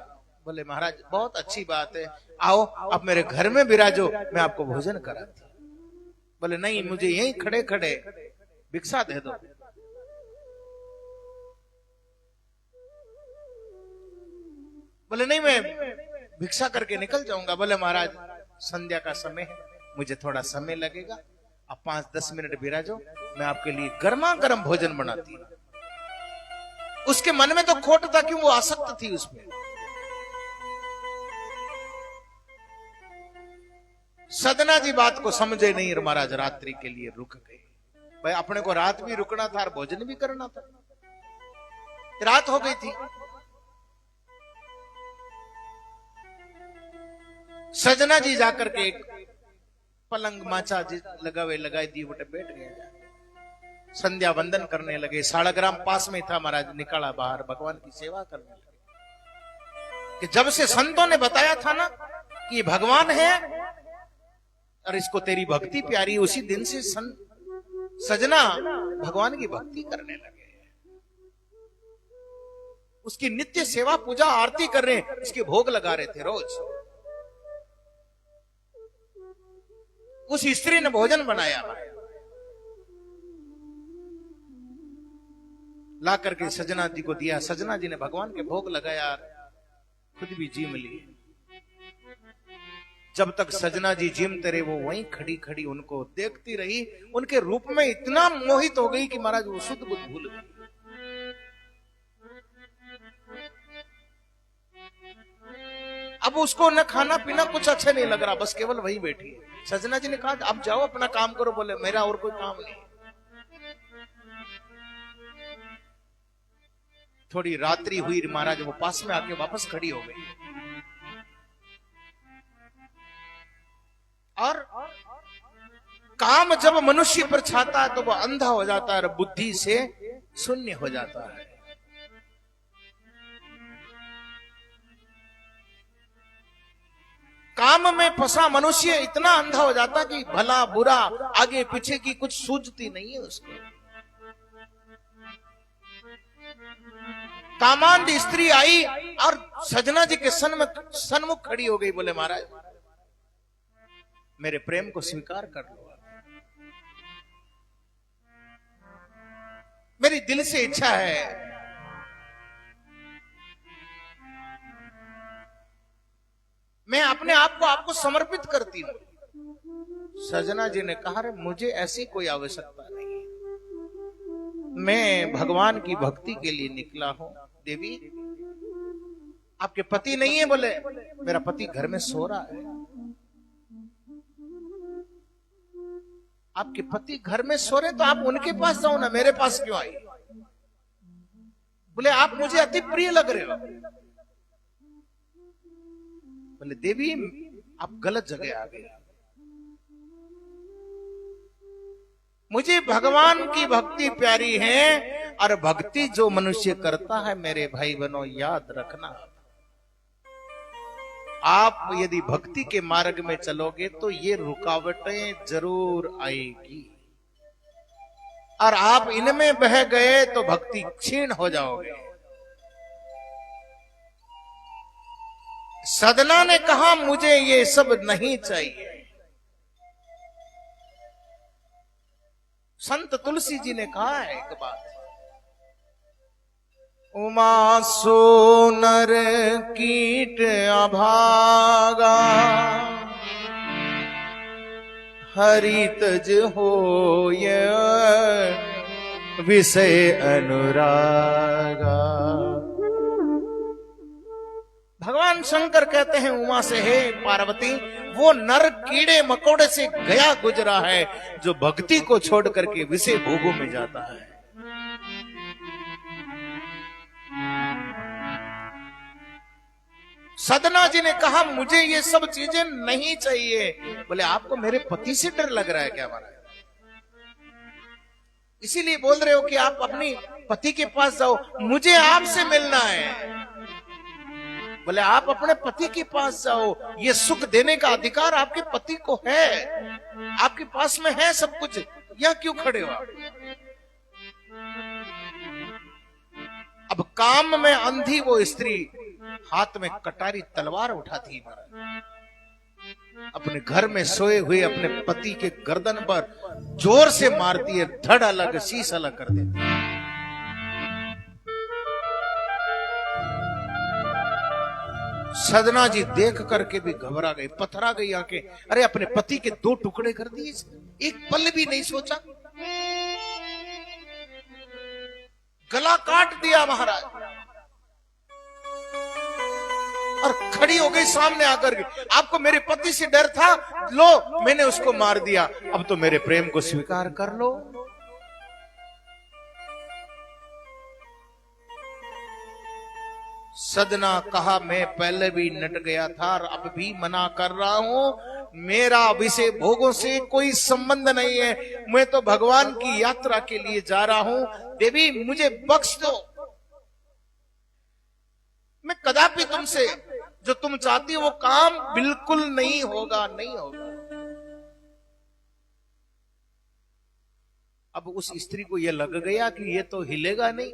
बोले महाराज बहुत अच्छी बात है, आओ आप मेरे घर में विराजो, मैं आपको भोजन कराती। बोले नहीं, मुझे यहीं खड़े खड़े भिक्षा दे दो। बोले नहीं, मैं भिक्षा करके निकल जाऊंगा। बोले महाराज संध्या का समय है, मुझे थोड़ा समय लगेगा, आप 5-10 मिनट विराजो, मैं आपके लिए गर्मा गर्म भोजन बनाती हूं। उसके मन में तो खोट था, क्यों वो आसक्त थी उसमें। सदना जी बात को समझे नहीं और महाराज रात्रि के लिए रुक गए। भाई अपने को रात भी रुकना था और भोजन भी करना था। रात हो गई थी। सजना जी जाकर के एक पलंग माचा लगाई दी, बटे बैठ गए। संध्या वंदन करने लगे। साड़ग्राम पास में था, महाराज निकाला बाहर, भगवान की सेवा करने लगे। कि जब से संतों ने बताया था ना कि ये भगवान है और इसको तेरी भक्ति प्यारी, उसी दिन से सजना भगवान की भक्ति करने लगे। उसकी नित्य सेवा पूजा आरती कर रहे, उसके भोग लगा रहे थे रोज। उस स्त्री ने भोजन बनाया, ला करके सजना जी को दिया। सजना जी ने भगवान के भोग लगाया, खुद भी जीम लिए। जब तक सजना जी जीमते रहे, वो वहीं खड़ी खड़ी उनको देखती रही। उनके रूप में इतना मोहित हो गई कि महाराज वो शुद्ध बुद्ध भूल गई। अब उसको न खाना पीना कुछ अच्छा नहीं लग रहा, बस केवल वही बैठी है। सजना जी ने कहा अब जाओ अपना काम करो। बोले मेरा और कोई काम नहीं। थोड़ी रात्रि हुई, महाराज वो पास में आके वापस खड़ी हो गई। और काम जब मनुष्य पर छाता है तो वह अंधा हो जाता है और बुद्धि से शून्य हो जाता है। काम में फंसा मनुष्य इतना अंधा हो जाता कि भला बुरा आगे पीछे की कुछ सूझती नहीं है उसको। कामांध स्त्री आई और सजना जी के सन्मुख खड़ी हो गई, बोले महाराज मेरे प्रेम को स्वीकार कर लो, मेरी दिल से इच्छा है, मैं अपने आप को आपको समर्पित करती हूं। सजना जी ने कहा, मुझे ऐसी कोई आवश्यकता नहीं, मैं भगवान की भक्ति के लिए निकला हूं। देवी आपके पति नहीं है? बोले मेरा पति घर में सो रहा है। आपके पति घर में सो रहे तो आप उनके पास जाओ ना, मेरे पास क्यों आई? बोले आप मुझे अति प्रिय लग रहे हो। बोले देवी आप गलत जगह आ गए, मुझे भगवान की भक्ति प्यारी है, और भक्ति जो मनुष्य करता है मेरे भाई बहनों याद रखना, आप यदि भक्ति के मार्ग में चलोगे तो ये रुकावटें जरूर आएगी, और आप इनमें बह गए तो भक्ति क्षीण हो जाओगे। सदना ने कहा मुझे ये सब नहीं चाहिए। संत तुलसी जी ने कहा है एक बात, उमा सोनर कीट अभागा, हरितज होय विषय अनुरागा। भगवान शंकर कहते हैं उमा से, हे पार्वती वो नर कीड़े मकोड़े से गया गुजरा है जो भक्ति को छोड़ करके विषय भोगों में जाता है। सदना जी ने कहा मुझे ये सब चीजें नहीं चाहिए। बोले आपको मेरे पति से डर लग रहा है क्या महाराज? इसीलिए बोल रहे हो कि आप अपनी पति के पास जाओ, मुझे आपसे मिलना है। बोले आप अपने पति के पास जाओ, ये सुख देने का अधिकार आपके पति को है, आपके पास में है सब कुछ, यह क्यों खड़े हो आप? अब काम में अंधी वो स्त्री हाथ में कटारी तलवार उठाती महाराज, अपने घर में सोए हुए अपने पति के गर्दन पर जोर से मारती है, धड़ अलग शीश अलग कर देती है। सदना जी देख करके भी घबरा गई, पथरा गई आंखें। अरे अपने पति के 2 टुकड़े कर दिए, एक पल भी नहीं सोचा, गला काट दिया महाराज, और खड़ी हो गई सामने आकर के। आपको मेरे पति से डर था, लो मैंने उसको मार दिया, अब तो मेरे प्रेम को स्वीकार कर लो। सदना कहा मैं पहले भी नट गया था और अब भी मना कर रहा हूं, मेरा विषय भोगों से कोई संबंध नहीं है, मैं तो भगवान की यात्रा के लिए जा रहा हूं। देवी मुझे बख्श दो, मैं कदापि तुमसे जो तुम चाहती हो वो काम बिल्कुल नहीं होगा, नहीं होगा। अब उस स्त्री को यह लग गया कि ये तो हिलेगा नहीं,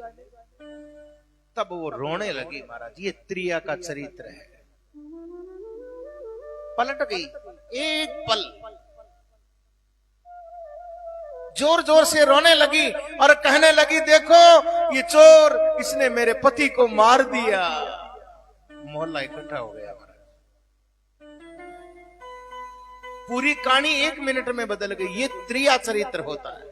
तब वो रोने लगी महाराज। ये त्रिया का चरित्र है। पलट गई एक पल, जोर जोर से रोने लगी और कहने लगी देखो ये चोर, इसने मेरे पति को मार दिया। मोहल्ला इकट्ठा हो गया महाराज। पूरी कहानी 1 मिनट में बदल गई। ये त्रिया चरित्र होता है।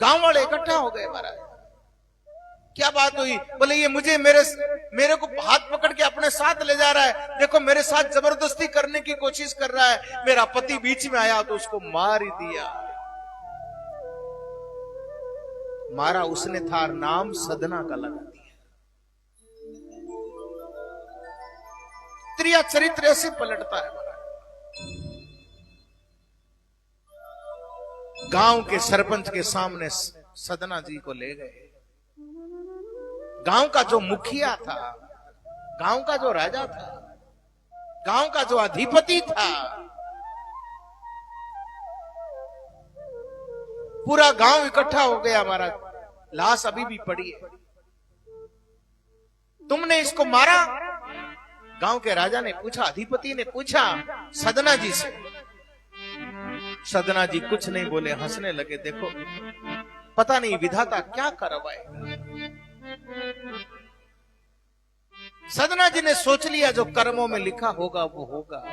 गांव वाले इकट्ठा हो गए महाराज। क्या बात हुई? बोले ये मुझे मेरे को हाथ पकड़ के अपने साथ ले जा रहा है, देखो मेरे साथ जबरदस्ती करने की कोशिश कर रहा है, मेरा पति बीच में आया तो उसको मार ही दिया। मारा उसने था, नाम सदना का लगा दिया। त्रिया चरित्र ऐसे पलटता है। गांव के सरपंच के सामने सदना जी को ले गए। गांव का जो मुखिया था, गांव का जो राजा था, गांव का जो अधिपति था, पूरा गांव इकट्ठा हो गया। महाराज, लाश अभी भी पड़ी है, तुमने इसको मारा? गांव के राजा ने पूछा, अधिपति ने पूछा सदना जी से। सदना जी कुछ नहीं बोले, हंसने लगे। देखो, पता नहीं विधाता क्या करवाए। सदना जी ने सोच लिया, जो कर्मों में लिखा होगा वो होगा।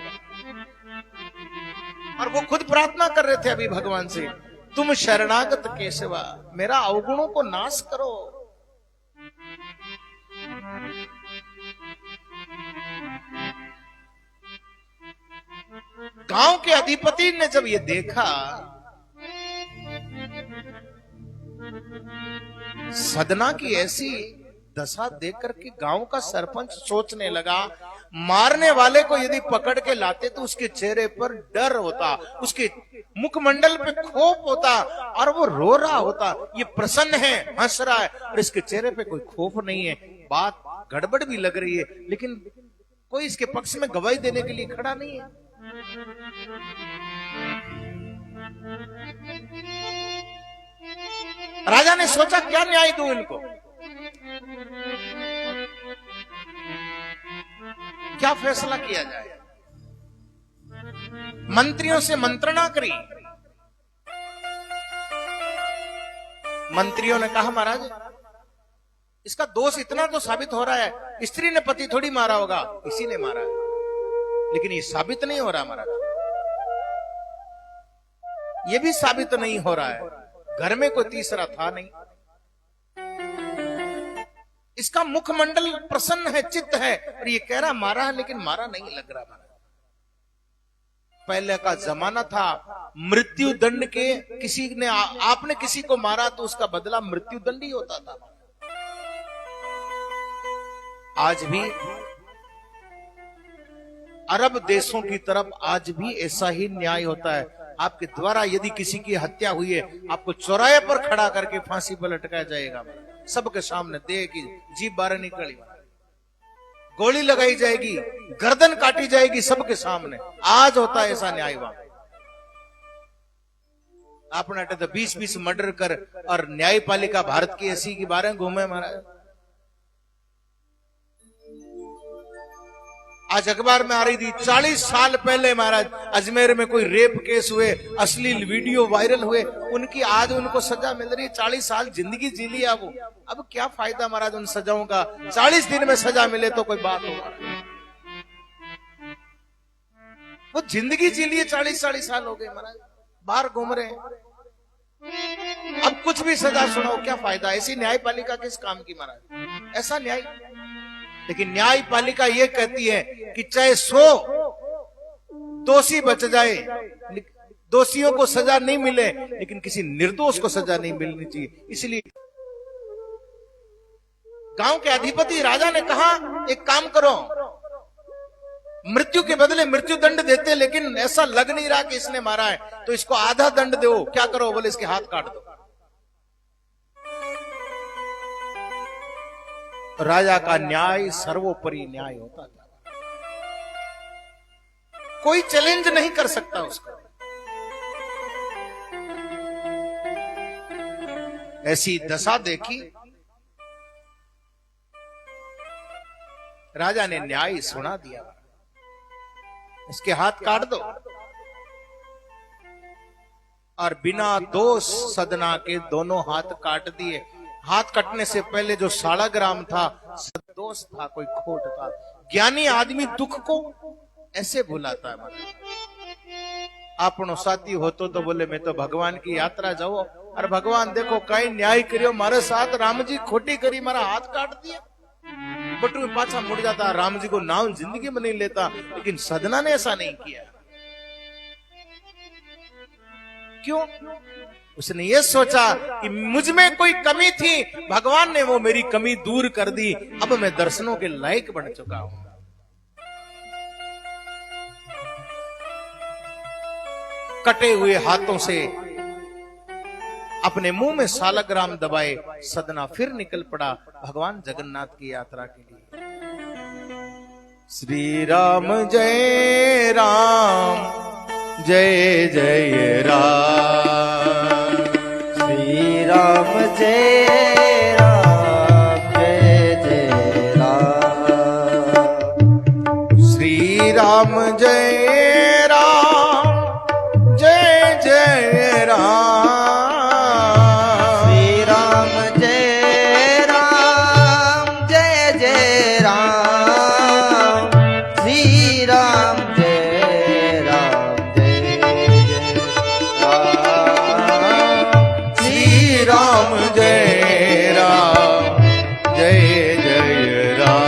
और वो खुद प्रार्थना कर रहे थे अभी भगवान से, तुम शरणागत केशवा, मेरा अवगुणों को नाश करो। गांव के अधिपति ने जब ये देखा, सदना की ऐसी दशा देख करके गांव का सरपंच सोचने लगा, मारने वाले को यदि पकड़ के लाते तो उसके चेहरे पर डर होता, उसके मुखमंडल पे खोफ होता, और वो रो रहा होता। ये प्रसन्न है, हंस रहा है, और इसके चेहरे पे कोई खोफ नहीं है। बात गड़बड़ भी लग रही है, लेकिन कोई इसके पक्ष में गवाही देने के लिए खड़ा नहीं है। राजा ने सोचा, क्या न्याय दूं इनको, क्या फैसला किया जाए। मंत्रियों से मंत्रणा करी। मंत्रियों ने कहा, महाराज इसका दोष इतना तो साबित हो रहा है, स्त्री ने पति थोड़ी मारा होगा, इसी ने मारा है, लेकिन ये साबित नहीं हो रहा महाराज। ये भी साबित नहीं हो रहा है, घर में कोई तीसरा था नहीं, इसका मुखमंडल प्रसन्न है, चित्त है, और ये कह रहा मारा है, लेकिन मारा नहीं लग रहा महाराज। पहले का जमाना था, मृत्यु दंड के, किसी ने आपने किसी को मारा तो उसका बदला मृत्यु दंड ही होता था। आज भी अरब देशों की तरफ आज भी ऐसा ही न्याय होता है। आपके द्वारा यदि किसी की हत्या हुई है, आपको चौराहे पर खड़ा करके फांसी पर लटकाया जाएगा, सबके सामने, देह की जीभ बाहर निकली, गोली लगाई जाएगी, गर्दन काटी जाएगी सबके सामने। आज होता है ऐसा न्याय वहां। आपने तो 20-20 मर्डर कर, और न्यायपालिका भारत की ऐसी की बारे घूमे महाराज। आज अखबार में आ रही थी, 40 साल पहले महाराज अजमेर में कोई रेप केस हुए, अश्लील वीडियो वायरल हुए, उनकी आज उनको सजा मिल रही है। 40 साल जिंदगी जी लिया वो, अब क्या फायदा महाराज उन सजाओं का। 40 दिन में सजा मिले तो कोई बात होगा, वो जिंदगी जी लिए 40 साल हो गए महाराज, बाहर घूम रहे हैं। अब कुछ भी सजा सुनाओ, क्या फायदा। ऐसी न्यायपालिका किस काम की महाराज, ऐसा न्याय। लेकिन न्यायपालिका ये कहती है कि चाहे 100 दोषी बच जाए, दोषियों को सजा नहीं मिले, लेकिन किसी निर्दोष को सजा नहीं मिलनी चाहिए। इसलिए गांव के अधिपति राजा ने कहा, एक काम करो, मृत्यु के बदले मृत्यु दंड देते, लेकिन ऐसा लग नहीं रहा कि इसने मारा है, तो इसको आधा दंड दो। क्या करो? बोले इसके हाथ काट दो। राजा का न्याय सर्वोपरि न्याय होता था, कोई चैलेंज नहीं कर सकता उसको। ऐसी दशा देखी, राजा ने न्याय सुना दिया, इसके हाथ काट दो। और बिना दोष सदना के दोनों हाथ काट दिए। हाथ कटने से पहले जो साड़ाग्राम था, सदोष था, कोई खोट था। ज्ञानी आदमी दुख को ऐसे भुलाता है। आपनो साथी होतो तो बोले मैं तो भगवान की यात्रा जाओ, और भगवान देखो कई न्याय करियो मारे साथ, राम जी खोटी करी, मारा हाथ काट दिया। बटू में पाछा मुड़ जाता, राम जी को नाम जिंदगी में नहीं लेता। लेकिन सदना ने ऐसा नहीं किया। क्यों? उसने ये सोचा कि मुझ में कोई कमी थी, भगवान ने वो मेरी कमी दूर कर दी, अब मैं दर्शनों के लायक बन चुका हूं। कटे हुए हाथों से अपने मुंह में सालग्राम दबाए सदना फिर निकल पड़ा भगवान जगन्नाथ की यात्रा के लिए। श्री राम जय राम जय जय राम, श्री राम जय राम जय जय राम, श्री राम जय राम जय जय राम, श्री राम जय राम जय जय राम, श्री राम जय राम जय जय राम, श्री राम जय राम जय जय राम।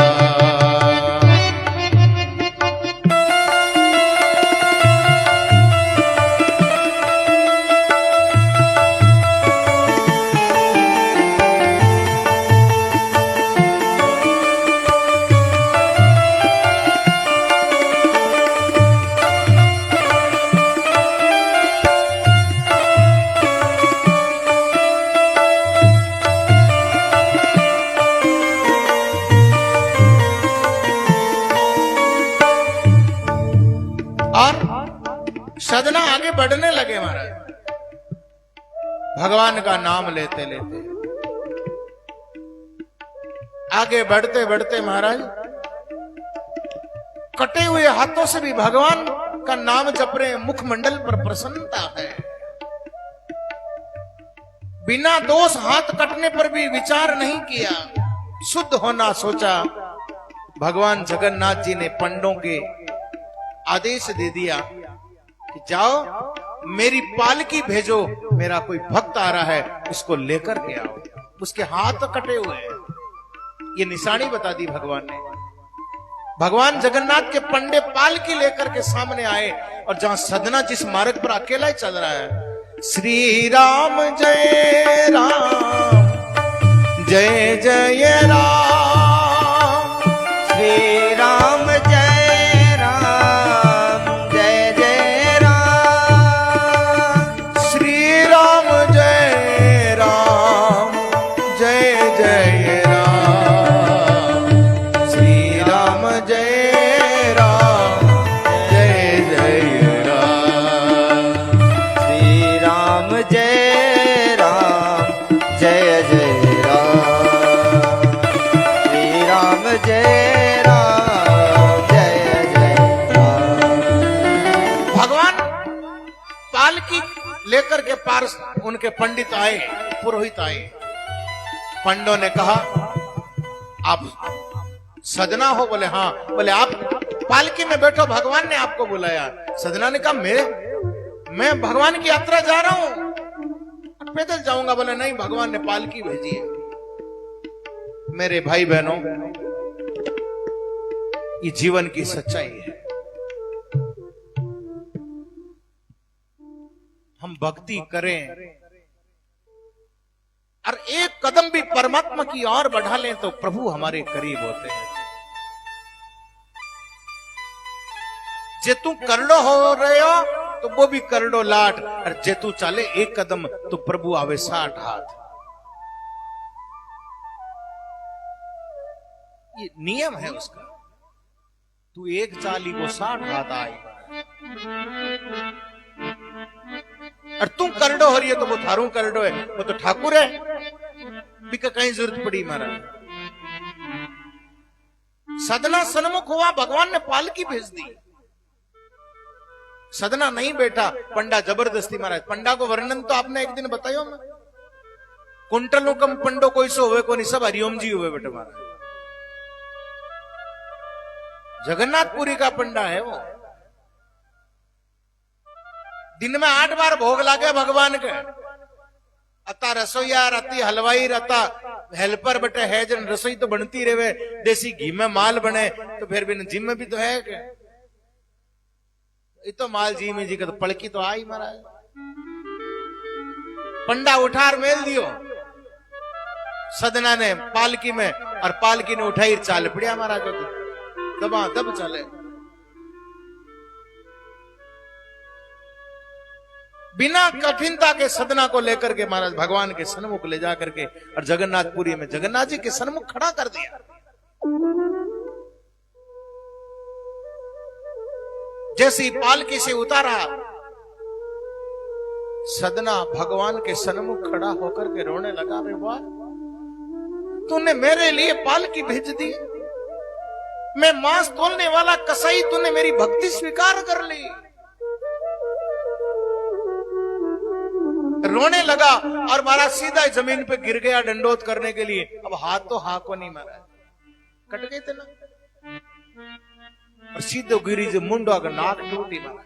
और सदना आगे बढ़ने लगे महाराज, भगवान का नाम लेते लेते आगे बढ़ते बढ़ते महाराज कटे हुए हाथों से भी भगवान का नाम जप रहे, मुखमंडल पर प्रसन्नता है। बिना दोष हाथ कटने पर भी विचार नहीं किया, शुद्ध होना सोचा। भगवान जगन्नाथ जी ने पंडों के आदेश दे दिया कि जाओ मेरी पालकी भेजो, मेरा कोई भक्त आ रहा है, उसको लेकर के आओ। उसके हाथ कटे हुए हैं, ये निशानी बता दी भगवान ने। भगवान जगन्नाथ के पंडे पालकी लेकर के सामने आए और जहां सदना जिस मार्ग पर अकेला ही चल रहा है, श्री राम जय राम जय जय राम, श्री राम जय राम जय जय राम, श्री राम जय राम जय जय राम, श्री राम जय राम जय जय राम, श्री राम जय राम जय जय राम, श्री राम जय राम जय जय राम। भगवान पालकी लेकर के पास उनके पंडित आए, पुरोहित आए। पंडों ने कहा आप सदना हो? बोले हाँ। बोले आप पालकी में बैठो, भगवान ने आपको बुलाया। सदना ने कहा मैं भगवान की यात्रा जा रहा हूं, पैदल जाऊंगा। बोले नहीं, भगवान ने पालकी भेजी है। मेरे भाई बहनों, ये जीवन की सच्चाई है। हम भक्ति करें और एक कदम भी परमात्मा की ओर बढ़ा लें तो प्रभु हमारे करीब होते हैं। जे तू करड़ो हो रहे हो तो वो भी करड़ो लाट, और जे तू चाले एक कदम तो प्रभु आवे 60 हाथ। ये नियम है उसका। तू एक चाली को 60 हाथ आए, और तू करड़ो हो रही है तो वो थारू करड़ो है, वो तो ठाकुर है, बिका कहीं जरूरत पड़ी महाराज। सदना सन्मुख हुआ, भगवान ने पालकी भेज दी। सदना नहीं बैठा, पंडा जबरदस्ती महाराज। पंडा को वर्णन तो आपने एक दिन बतायो मैं, कुंटलों कम पंडो कोई सो हुए को नहीं, सब हरिओम जी हुए बेटे महाराज। जगन्नाथपुरी का पंडा है वो। दिन में 8 बार भोग लागे भगवान के। अता रसोईया रहती, हलवाई रहता, हेल्पर बटे है जन, रसोई तो बनती रहे, देसी घी में माल बने तो फिर भी जिम में भी तो है क्या? ये तो माल जी में जी का तो पड़की तो आई महाराज। पंडा उठार मेल दियो सदना ने पालकी में, और पालकी ने उठाई चाल पड़िया महाराज दबा दब चले। बिना कठिनता के सदना को लेकर के महाराज भगवान के सन्मुख ले जा करके और जगन्नाथपुरी में जगन्नाथ जी के सन्मुख खड़ा कर दिया। जैसे ही पालकी से उतारा, सदना भगवान के सन्मुख खड़ा होकर के रोने लगा, रे वाह, तूने मेरे लिए पालकी भेज दी, मैं मांस तोलने वाला कसाई, तूने मेरी भक्ति स्वीकार कर ली। रोने लगा और महाराज सीधा जमीन पे गिर गया दंडोत करने के लिए। अब हाथ तो हाको नहीं मारा, कट गए थे ना, और सीधे गिरी जो मुंडो अगर नाक टूटी मारा।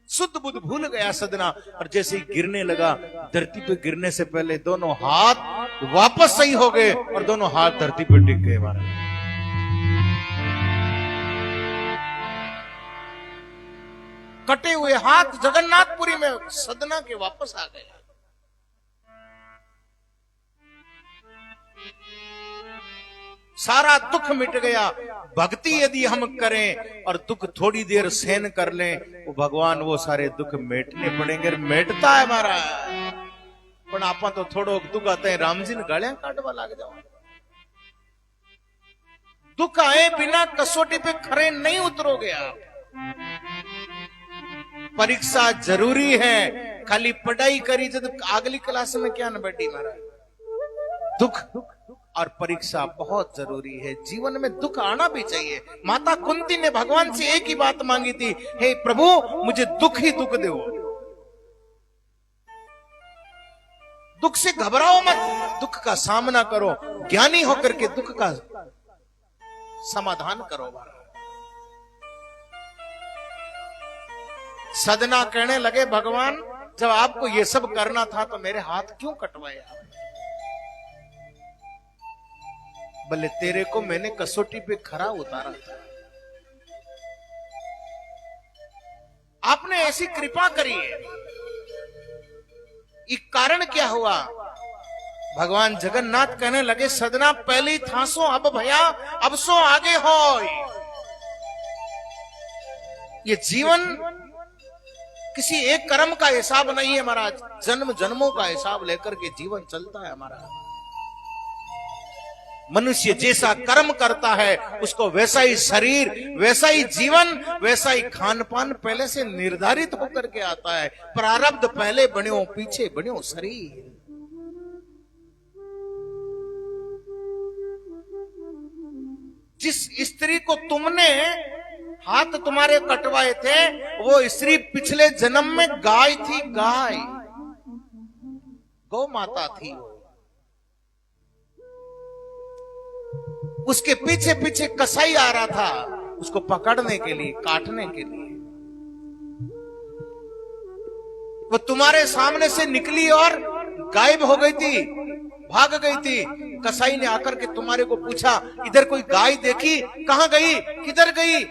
शुद्ध बुद्ध भूल गया सदना, और जैसे ही गिरने लगा, धरती पे गिरने से पहले दोनों हाथ वापस सही हो गए और दोनों हाथ धरती पे टिक गए महाराज। कटे हुए हाथ जगन्नाथपुरी में सदना के वापस आ गए। सारा दुख मिट गया। भक्ति यदि हम करें और दुख थोड़ी देर सहन कर लें, वो भगवान वो सारे दुख मेटने पड़ेंगे। मेटता है हमारा, पर आपा तो थोड़ो दुख आते हैं, राम जी ने गालियां काटवा लग जाओ। दुख आए बिना कसौटी पे खरे नहीं उतरोगे आप। परीक्षा जरूरी है, खाली पढ़ाई करी जब अगली क्लास में क्या न बैठी महाराज। दुख और परीक्षा बहुत जरूरी है, जीवन में दुख आना भी चाहिए। माता कुंती ने भगवान से एक ही बात मांगी थी, हे प्रभु मुझे दुख ही दुख दो। दुख से घबराओ मत, दुख का सामना करो, ज्ञानी होकर के दुख का समाधान करो। सदना कहने लगे, भगवान जब आपको ये सब करना था तो मेरे हाथ क्यों कटवाए आपने? भले तेरे को मैंने कसौटी पे खरा उतारा था, आपने ऐसी कृपा करी है, ये कारण क्या हुआ? भगवान जगन्नाथ कहने लगे, सदना पहले था सो अब भया, अब सो आगे हो। ये जीवन किसी एक कर्म का हिसाब नहीं है महाराज, जन्म जन्मों का हिसाब लेकर के जीवन चलता है हमारा। मनुष्य जैसा कर्म करता है उसको वैसा ही शरीर, वैसा ही जीवन, वैसा ही खान पान पहले से निर्धारित होकर के आता है। प्रारब्ध पहले बन्यो पीछे बन्यो शरीर। जिस स्त्री को तुमने हाथ तुम्हारे कटवाए थे, वो स्त्री पिछले जन्म में गाय थी, गाय गौ माता थी। उसके पीछे पीछे कसाई आ रहा था उसको पकड़ने के लिए, काटने के लिए। वो तुम्हारे सामने से निकली और गायब हो गई थी, भाग गई थी। कसाई ने आकर के तुम्हारे को पूछा, इधर कोई गाय देखी? कहां गई, किधर गई?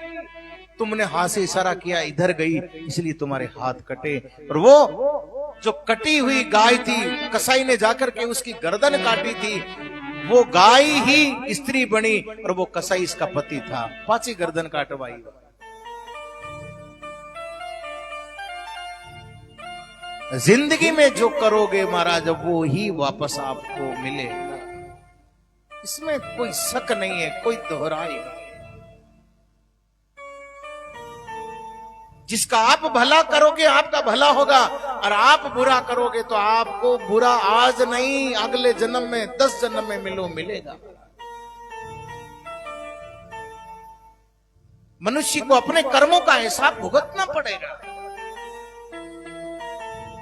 तुमने हाथ से इशारा किया, इधर गई, इसलिए तुम्हारे हाथ कटे। और वो जो कटी हुई गाय थी, कसाई ने जाकर के उसकी गर्दन काटी थी, वो गाय ही स्त्री बनी और वो कसाई इसका पति था। पांची गर्दन काटवाई। जिंदगी में जो करोगे महाराज वो ही वापस आपको मिलेगा, इसमें कोई शक नहीं है, कोई दोहराई नहीं। जिसका आप भला करोगे आपका भला होगा, और आप बुरा करोगे तो आपको बुरा आज नहीं अगले जन्म में, 10 जन्म में मिलेगा। मनुष्य को अपने कर्मों का हिसाब भुगतना पड़ेगा।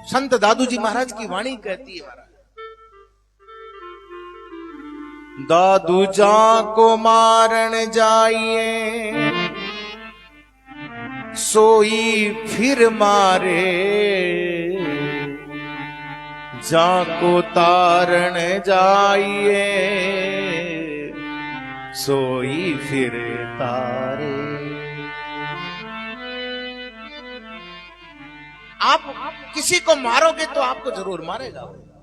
संत दादू जी महाराज की वाणी कहती है, महाराज दादू जा को मारन जाइए सोई फिर मारे, जाको तारण जाइए सोई फिर तारे। किसी को मारोगे तो आपको जरूर मारेगा वो।